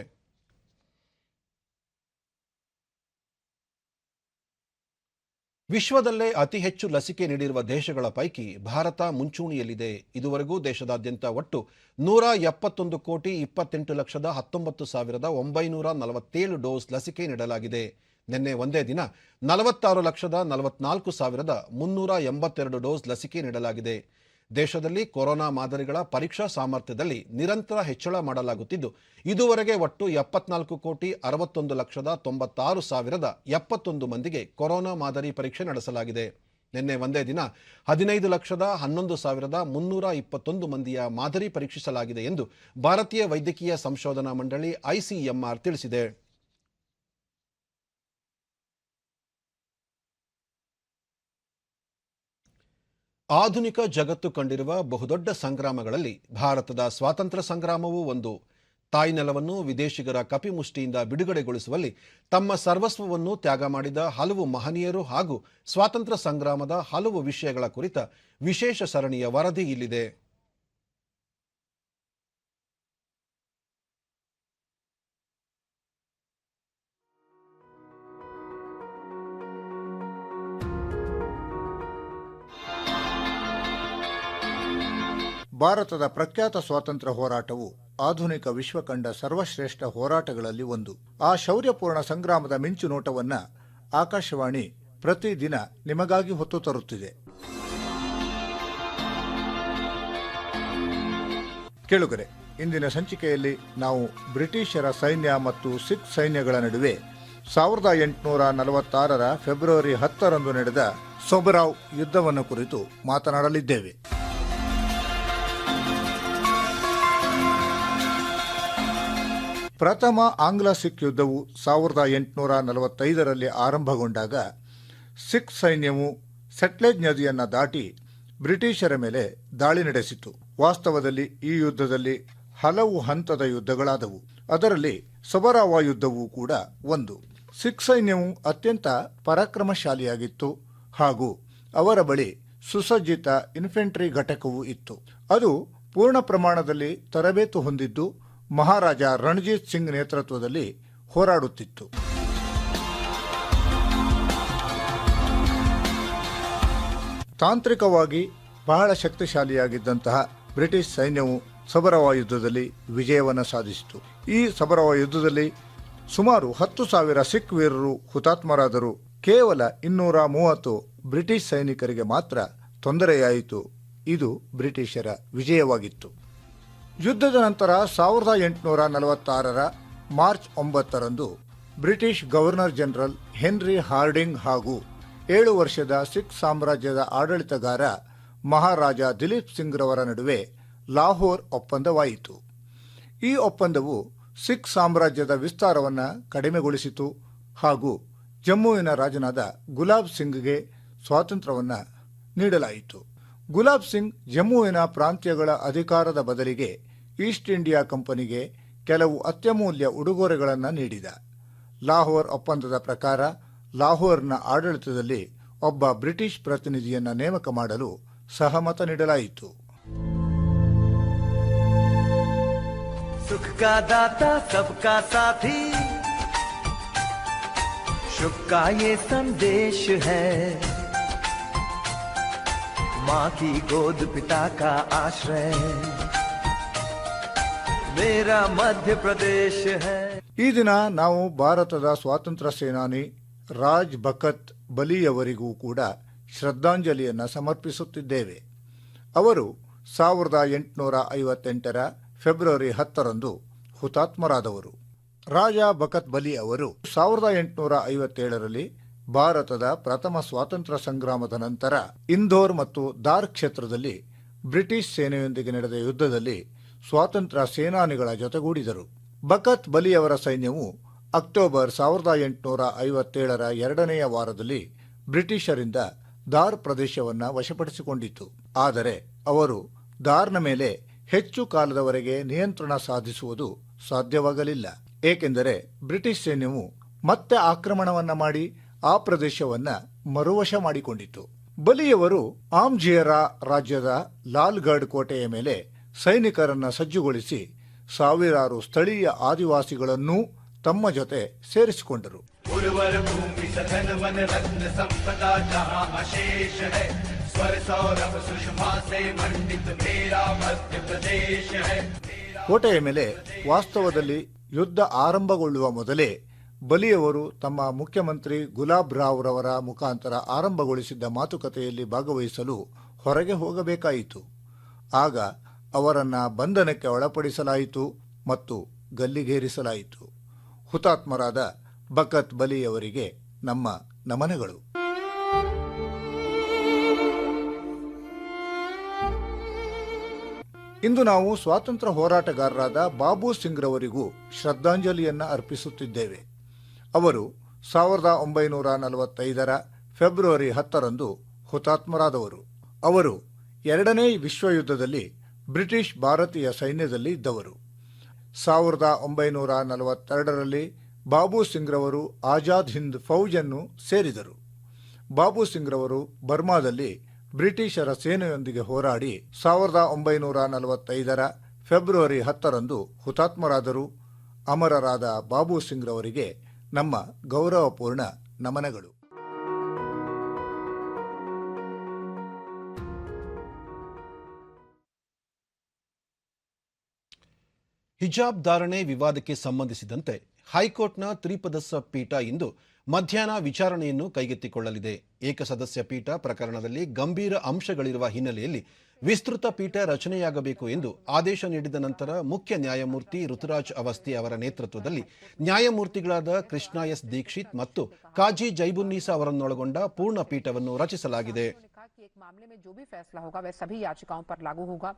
ವಿಶ್ವದಲ್ಲೇ ಅತಿ ಹೆಚ್ಚು ಲಸಿಕೆ ನೀಡಿರುವ ದೇಶಗಳ ಪೈಕಿ ಭಾರತ ಮುಂಚೂಣಿಯಲ್ಲಿದೆ. ಇದುವರೆಗೂ ದೇಶದಾದ್ಯಂತ ಒಟ್ಟು 171,28,19,947 ಡೋಸ್ ಲಸಿಕೆ ನೀಡಲಾಗಿದೆ. ನಿನ್ನೆ ಒಂದೇ ದಿನ 46,44,382 ಡೋಸ್ ಲಸಿಕೆ ನೀಡಲಾಗಿದೆ. ದೇಶದಲ್ಲಿ ಕೊರೋನಾ ಮಾದರಿಗಳ ಪರೀಕ್ಷಾ ಸಾಮರ್ಥ್ಯದಲ್ಲಿ ನಿರಂತರ ಹೆಚ್ಚಳ ಮಾಡಲಾಗುತ್ತಿದ್ದು, ಇದುವರೆಗೆ ಒಟ್ಟು 74,61,96,071 ಮಂದಿಗೆ ಕೊರೋನಾ ಮಾದರಿ ಪರೀಕ್ಷೆ ನಡೆಸಲಾಗಿದೆ. ನಿನ್ನೆ ಒಂದೇ ದಿನ 15,11,321 ಮಂದಿಯ ಮಾದರಿ ಪರೀಕ್ಷಿಸಲಾಗಿದೆ ಎಂದು ಭಾರತೀಯ ವೈದ್ಯಕೀಯ ಸಂಶೋಧನಾ ಮಂಡಳಿ ICMR ತಿಳಿಸಿದೆ. ಆಧುನಿಕ ಜಗತ್ತು ಕಂಡಿರುವ ಬಹುದೊಡ್ಡ ಸಂಗ್ರಾಮಗಳಲ್ಲಿ ಭಾರತದ ಸ್ವಾತಂತ್ರ್ಯ ಸಂಗ್ರಾಮವೂ ಒಂದು. ತಾಯ್ನೆಲವನ್ನು ವಿದೇಶಿಗರ ಕಪಿಮುಷ್ಟಿಯಿಂದ ಬಿಡುಗಡೆಗೊಳಿಸುವಲ್ಲಿ ತಮ್ಮ ಸರ್ವಸ್ವವನ್ನು ತ್ಯಾಗ ಮಾಡಿದ ಹಲವು ಮಹನೀಯರು ಹಾಗೂ ಸ್ವಾತಂತ್ರ್ಯ ಸಂಗ್ರಾಮದ ಹಲವು ವಿಷಯಗಳ ಕುರಿತ ವಿಶೇಷ ಸರಣಿಯ ವರದಿ ಇಲ್ಲಿದೆ. ಭಾರತದ ಪ್ರಖ್ಯಾತ ಸ್ವಾತಂತ್ರ್ಯ ಹೋರಾಟವು ಆಧುನಿಕ ವಿಶ್ವ ಕಂಡ ಸರ್ವಶ್ರೇಷ್ಠ ಹೋರಾಟಗಳಲ್ಲಿ ಒಂದು. ಆ ಶೌರ್ಯಪೂರ್ಣ ಸಂಗ್ರಾಮದ ಮಿಂಚು ನೋಟವನ್ನ ಆಕಾಶವಾಣಿ ಪ್ರತಿದಿನ ನಿಮಗಾಗಿ ಹೊತ್ತು ತರುತ್ತಿದೆ. ಕೇಳುಗರೆ, ಇಂದಿನ ಸಂಚಿಕೆಯಲ್ಲಿ ನಾವು ಬ್ರಿಟಿಷರ ಸೈನ್ಯ ಮತ್ತು ಸಿಖ್ ಸೈನ್ಯಗಳ ನಡುವೆ 1846ರ ಫೆಬ್ರವರಿ 10ರಂದು ನಡೆದ ಸೊಬರಾವ್ ಯುದ್ಧವನ್ನು ಕುರಿತು ಮಾತನಾಡಲಿದ್ದೇವೆ. ಪ್ರಥಮ ಆಂಗ್ಲ ಸಿಖ್ ಯುದ್ಧವು 1845ರಲ್ಲಿ ಆರಂಭಗೊಂಡಾಗ ಸಿಖ್ ಸೈನ್ಯವು ಸಟ್ಲೆಜ್ ನದಿಯನ್ನು ದಾಟಿ ಬ್ರಿಟಿಷರ ಮೇಲೆ ದಾಳಿ ನಡೆಸಿತು. ವಾಸ್ತವದಲ್ಲಿ ಈ ಯುದ್ಧದಲ್ಲಿ ಹಲವು ಹಂತದ ಯುದ್ಧಗಳಾದವು. ಅದರಲ್ಲಿ ಸೊಬರಾವ ಯುದ್ಧವೂ ಕೂಡ ಒಂದು. ಸಿಖ್ ಸೈನ್ಯವು ಅತ್ಯಂತ ಪರಾಕ್ರಮಶಾಲಿಯಾಗಿತ್ತು ಹಾಗೂ ಅವರ ಬಳಿ ಸುಸಜ್ಜಿತ ಇನ್ಫೆಂಟ್ರಿ ಘಟಕವೂ ಇತ್ತು. ಅದು ಪೂರ್ಣ ಪ್ರಮಾಣದಲ್ಲಿ ತರಬೇತು ಹೊಂದಿದ್ದು ಮಹಾರಾಜ ರಣಜಿತ್ ಸಿಂಗ್ ನೇತೃತ್ವದಲ್ಲಿ ಹೋರಾಡುತ್ತಿತ್ತು. ತಾಂತ್ರಿಕವಾಗಿ ಬಹಳ ಶಕ್ತಿಶಾಲಿಯಾಗಿದ್ದಂತಹ ಬ್ರಿಟಿಷ್ ಸೈನ್ಯವು ಸಬರವ ಯುದ್ಧದಲ್ಲಿ ವಿಜಯವನ್ನು ಸಾಧಿಸಿತು. ಈ ಸಬರವ ಯುದ್ಧದಲ್ಲಿ ಸುಮಾರು 10,000 ಸಿಖ್ ವೀರರು ಹುತಾತ್ಮರಾದರು. ಕೇವಲ 230 ಬ್ರಿಟಿಷ್ ಸೈನಿಕರಿಗೆ ಮಾತ್ರ ತೊಂದರೆಯಾಯಿತು. ಇದು ಬ್ರಿಟಿಷರ ವಿಜಯವಾಗಿತ್ತು. ಯುದ್ಧದ ನಂತರ 1846ರ ಮಾರ್ಚ್ 9ರಂದು British governor general Henry Hardinge ಹಾಗೂ 7 ವರ್ಷದ ಸಿಖ್ ಸಾಮ್ರಾಜ್ಯದ ಆಡಳಿತಗಾರ ಮಹಾರಾಜ ದಿಲೀಪ್ ಸಿಂಗ್ ರವರ ನಡುವೆ ಲಾಹೋರ್ ಒಪ್ಪಂದವಾಯಿತು. ಈ ಒಪ್ಪಂದವು ಸಿಖ್ ಸಾಮ್ರಾಜ್ಯದ ವಿಸ್ತಾರವನ್ನು ಕಡಿಮೆಗೊಳಿಸಿತು ಹಾಗೂ ಜಮ್ಮುವಿನ ರಾಜನಾದ ಗುಲಾಬ್ ಸಿಂಗ್ಗೆ ಸ್ವಾತಂತ್ರ್ಯವನ್ನು ನೀಡಲಾಯಿತು. ಗುಲಾಬ್ ಸಿಂಗ್ ಜಮ್ಮುವಿನ ಪ್ರಾಂತ್ಯಗಳ ಅಧಿಕಾರದ ಬದಲಿಗೆ ಈಸ್ಟ್ ಇಂಡಿಯಾ ಕಂಪನಿಗೆ ಕೆಲವು ಅತ್ಯಮೂಲ್ಯ ಉಡುಗೊರೆಗಳನ್ನು ನೀಡಿದ. ಲಾಹೋರ್ ಒಪ್ಪಂದದ ಪ್ರಕಾರ ಲಾಹೋರ್ನ ಆಡಳಿತದಲ್ಲಿ ಒಬ್ಬ ಬ್ರಿಟಿಷ್ ಪ್ರತಿನಿಧಿಯನ್ನು ನೇಮಕ ಮಾಡಲು ಸಹಮತ ನೀಡಲಾಯಿತು. सुख का दाता सबका साथी, शुभ का ये संदेश है, माँ की गोद पिता का आश्रय, मेरा मध्य प्रदेश है। ಈ ದಿನ ನಾವು ಭಾರತದ ಸ್ವಾತಂತ್ರ್ಯ ಸೇನಾನಿ ರಾಜ್ ಬಕತ್ ಬಲಿಯವರಿಗೂ ಕೂಡ ಶ್ರದ್ಧಾಂಜಲಿಯನ್ನು ಸಮರ್ಪಿಸುತ್ತಿದ್ದೇವೆ. ಅವರು 1858 ಫೆಬ್ರವರಿ 10 ಹುತಾತ್ಮರಾದವರು. ರಾಜ ಬಕತ್ ಬಲಿ ಅವರು 1857 ಭಾರತದ ಪ್ರಥಮ ಸ್ವಾತಂತ್ರ್ಯ ಸಂಗ್ರಾಮದ ನಂತರ ಇಂದೋರ್ ಮತ್ತು ದಾರ್ ಕ್ಷೇತ್ರದಲ್ಲಿ ಬ್ರಿಟಿಷ್ ಸೇನೆಯೊಂದಿಗೆ ನಡೆದ ಯುದ್ಧದಲ್ಲಿ ಸ್ವಾತಂತ್ರ್ಯ ಸೇನಾನಿಗಳ ಜೊತೆಗೂಡಿದರು. ಬಕತ್ ಬಲಿಯವರ ಸೈನ್ಯವು ಅಕ್ಟೋಬರ್ 1857 ಎರಡನೆಯ ವಾರದಲ್ಲಿ ಬ್ರಿಟಿಷರಿಂದ ದಾರ್ ಪ್ರದೇಶವನ್ನು ವಶಪಡಿಸಿಕೊಂಡಿತು. ಆದರೆ ಅವರು ದಾರ್ನ ಮೇಲೆ ಹೆಚ್ಚು ಕಾಲದವರೆಗೆ ನಿಯಂತ್ರಣ ಸಾಧಿಸುವುದು ಸಾಧ್ಯವಾಗಲಿಲ್ಲ. ಏಕೆಂದರೆ ಬ್ರಿಟಿಷ್ ಸೈನ್ಯವು ಮತ್ತೆ ಆಕ್ರಮಣವನ್ನ ಮಾಡಿ ಆ ಪ್ರದೇಶವನ್ನ ಮರುವಶ ಮಾಡಿಕೊಂಡಿತು. ಬಲಿಯವರು ಆಮ್ಜಿಯರಾ ರಾಜ್ಯದ ಲಾಲ್ಗಢ್ ಕೋಟೆಯ ಮೇಲೆ ಸೈನಿಕರನ್ನ ಸಜ್ಜುಗೊಳಿಸಿ ಸಾವಿರಾರು ಸ್ಥಳೀಯ ಆದಿವಾಸಿಗಳನ್ನೂ ತಮ್ಮ ಜೊತೆ ಸೇರಿಸಿಕೊಂಡರು. ಕೋಟೆಯ ಮೇಲೆ ವಾಸ್ತವದಲ್ಲಿ ಯುದ್ಧ ಆರಂಭಗೊಳ್ಳುವ ಮೊದಲೇ ಬಲಿಯವರು ತಮ್ಮ ಮುಖ್ಯಮಂತ್ರಿ ಗುಲಾಬ್ ರಾವ್ ರವರ ಮುಖಾಂತರ ಆರಂಭಗೊಳಿಸಿದ್ದ ಮಾತುಕತೆಯಲ್ಲಿ ಭಾಗವಹಿಸಲು ಹೊರಗೆ ಹೋಗಬೇಕಾಯಿತು. ಆಗ ಅವರನ್ನ ಬಂಧನಕ್ಕೆ ಒಳಪಡಿಸಲಾಯಿತು ಮತ್ತು ಗಲ್ಲಿಗೇರಿಸಲಾಯಿತು. ಹುತಾತ್ಮರಾದ ಬಕತ್ ಬಲಿಯವರಿಗೆ ನಮ್ಮ ನಮನಗಳು. ಇಂದು ನಾವು ಸ್ವಾತಂತ್ರ್ಯ ಹೋರಾಟಗಾರರಾದ ಬಾಬು ಸಿಂಗ್ ರವರಿಗೂ ಶ್ರದ್ಧಾಂಜಲಿಯನ್ನ ಅರ್ಪಿಸುತ್ತಿದ್ದೇವೆ. ಅವರು 1945 ಫೆಬ್ರವರಿ 10 ಹುತಾತ್ಮರಾದವರು. ಅವರು ಎರಡನೇ ವಿಶ್ವಯುದ್ಧದಲ್ಲಿ ಬ್ರಿಟಿಷ್ ಭಾರತೀಯ ಸೈನ್ಯದಲ್ಲಿ ಇದ್ದವರು. 1942 ಬಾಬು ಸಿಂಗ್ ರವರು ಆಜಾದ್ ಹಿಂದ್ ಫೌಜನ್ನು ಸೇರಿದರು. ಬಾಬು ಸಿಂಗ್ ರವರು ಬರ್ಮಾದಲ್ಲಿ ಬ್ರಿಟಿಷರ ಸೇನೆಯೊಂದಿಗೆ ಹೋರಾಡಿ 1945 ಫೆಬ್ರವರಿ 10 ಹುತಾತ್ಮರಾದರು. ಅಮರರಾದ ಬಾಬು ಸಿಂಗ್ ರವರಿಗೆ ನಮ್ಮ ಗೌರವಪೂರ್ಣ ನಮನಗಳು. ಹಿಜಾಬ್ ಧಾರಣೆ ವಿವಾದಕ್ಕೆ ಸಂಬಂಧಿಸಿದಂತೆ ಹೈಕೋರ್ಟ್ನ ತ್ರಿಪದಸ್ಥ ಪೀಠ ಇಂದು ಮಧ್ಯಾಹ್ನ ವಿಚಾರಣೆಯನ್ನು ಕೈಗೆತ್ತಿಕೊಳ್ಳಲಿದೆ. ಏಕಸದಸ್ಯ ಪೀಠ ಪ್ರಕರಣದಲ್ಲಿ ಗಂಭೀರ ಅಂಶಗಳಿರುವ ಹಿನ್ನೆಲೆಯಲ್ಲಿ ವಿಸ್ತೃತ ಪೀಠ ರಚನೆಯಾಗಬೇಕು ಎಂದು ಆದೇಶ ನೀಡಿದ ನಂತರ ಮುಖ್ಯ ನ್ಯಾಯಮೂರ್ತಿ ಋತುರಾಜ್ ಅವಸ್ಥಿ ಅವರ ನೇತೃತ್ವದಲ್ಲಿ ನ್ಯಾಯಮೂರ್ತಿಗಳಾದ ಕೃಷ್ಣ ಎಸ್ ದೀಕ್ಷಿತ್ ಮತ್ತು ಕಾಜಿ ಜೈಬುನ್ನೀಸಾ ಅವರನ್ನೊಳಗೊಂಡ ಪೂರ್ಣ ಪೀಠವನ್ನು ರಚಿಸಲಾಗಿದೆ. एक मामले में जो भी फैसला होगा वह सभी याचिकाओं पर लागू होगा।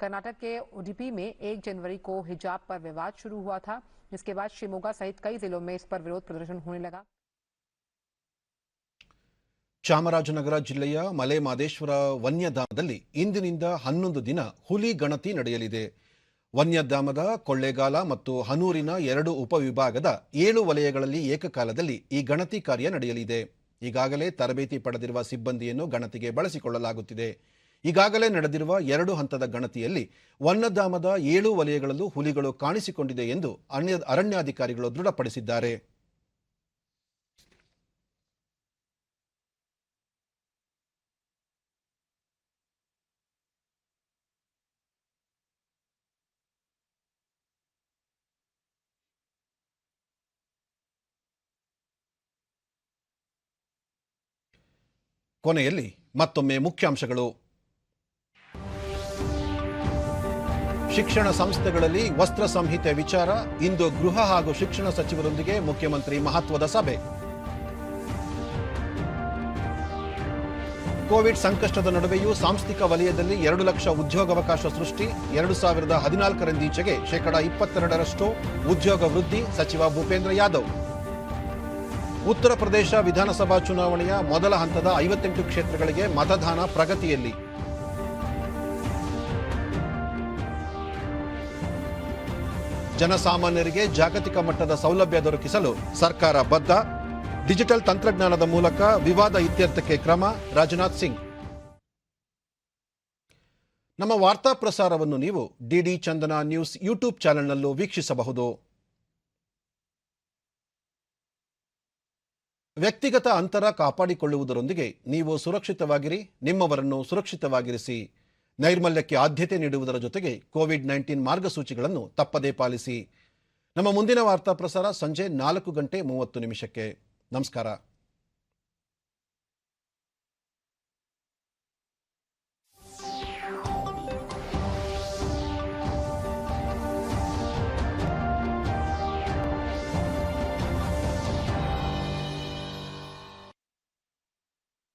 कर्नाटक के उडुपी में 1 जनवरी को हिजाब पर विवाद शुरू हुआ था, जिसके बाद शिमोगा सहित कई जिलों में इस पर विरोध प्रदर्शन होने लगा। ಚಾಮರಾಜನಗರ ಜಿಲ್ಲೆಯ ಮಲೆಮಹದೇಶ್ವರ ವನ್ಯಧಾಮದಲ್ಲಿ ಇಂದಿನಿಂದ 11 ದಿನ ಹುಲಿ ಗಣತಿ ನಡೆಯಲಿದೆ. ವನ್ಯಧಾಮದ ಕೊಳ್ಳೇಗಾಲ ಮತ್ತು ಹನೂರಿನ 2 ಉಪವಿಭಾಗದ 7 ವಲಯಗಳಲ್ಲಿ ಏಕಕಾಲದಲ್ಲಿ ಈ ಗಣತಿ ಕಾರ್ಯ ನಡೆಯಲಿದೆ. ಈಗಾಗಲೇ ತರಬೇತಿ ಪಡೆದಿರುವ ಸಿಬ್ಬಂದಿಯನ್ನು ಗಣತಿಗೆ ಬಳಸಿಕೊಳ್ಳಲಾಗುತ್ತಿದೆ. ಈಗಾಗಲೇ ನಡೆದಿರುವ 2 ಹಂತದ ಗಣತಿಯಲ್ಲಿ ವನ್ಯಧಾಮದ 7 ವಲಯಗಳಲ್ಲೂ ಹುಲಿಗಳು ಕಾಣಿಸಿಕೊಂಡಿದೆ ಎಂದು ಅರಣ್ಯಾಧಿಕಾರಿಗಳು ದೃಢಪಡಿಸಿದ್ದಾರೆ. ಕೊನೆಯಲ್ಲಿ ಮತ್ತೊಮ್ಮೆ ಮುಖ್ಯಾಂಶಗಳು. ಶಿಕ್ಷಣ ಸಂಸ್ಥೆಗಳಲ್ಲಿ ವಸ್ತ್ರ ಸಂಹಿತೆ ವಿಚಾರ ಇಂದು ಗೃಹ ಹಾಗೂ ಶಿಕ್ಷಣ ಸಚಿವರೊಂದಿಗೆ ಮುಖ್ಯಮಂತ್ರಿ ಮಹತ್ವದ ಸಭೆ. ಕೋವಿಡ್ ಸಂಕಷ್ಟದ ನಡುವೆಯೂ ಸಾಂಸ್ಥಿಕ ವಲಯದಲ್ಲಿ 2 ಲಕ್ಷ ಉದ್ಯೋಗಾವಕಾಶ ಸೃಷ್ಟಿ. 2014 ಶೇಕಡಾ 22% ಉದ್ಯೋಗ ವೃದ್ಧಿ. ಸಚಿವ ಭೂಪೇಂದ್ರ ಯಾದವ್. ಉತ್ತರ ಪ್ರದೇಶ ವಿಧಾನಸಭಾ ಚುನಾವಣೆಯ ಮೊದಲ ಹಂತದ 58 ಕ್ಷೇತ್ರಗಳಿಗೆ ಮತದಾನ ಪ್ರಗತಿಯಲ್ಲಿ. ಜನಸಾಮಾನ್ಯರಿಗೆ ಜಾಗತಿಕ ಮಟ್ಟದ ಸೌಲಭ್ಯ ದೊರಕಿಸಲು ಸರ್ಕಾರ ಬದ್ಧ. ಡಿಜಿಟಲ್ ತಂತ್ರಜ್ಞಾನದ ಮೂಲಕ ವಿವಾದ ಇತ್ಯರ್ಥಕ್ಕೆ ಕ್ರಮ. ರಾಜನಾಥ್ ಸಿಂಗ್. ನಮ್ಮ ವಾರ್ತಾ ಪ್ರಸಾರವನ್ನು ನೀವು ಡಿಡಿ ಚಂದನ ನ್ಯೂಸ್ ಯೂಟ್ಯೂಬ್ ಚಾನೆಲ್ನಲ್ಲೂ ವೀಕ್ಷಿಸಬಹುದು. ವ್ಯಕ್ತಿಗತ ಅಂತರ ಕಾಪಾಡಿಕೊಳ್ಳುವುದರೊಂದಿಗೆ ನೀವು ಸುರಕ್ಷಿತವಾಗಿರಿ, ನಿಮ್ಮವರನ್ನು ಸುರಕ್ಷಿತವಾಗಿರಿಸಿ. ನೈರ್ಮಲ್ಯಕ್ಕೆ ಆದ್ಯತೆ ನೀಡುವುದರ ಜೊತೆಗೆ ಕೋವಿಡ್-19 ಮಾರ್ಗಸೂಚಿಗಳನ್ನು ತಪ್ಪದೇ ಪಾಲಿಸಿ. ನಮ್ಮ ಮುಂದಿನ ವಾರ್ತಾ ಪ್ರಸಾರ ಸಂಜೆ 4:30 ನಮಸ್ಕಾರ.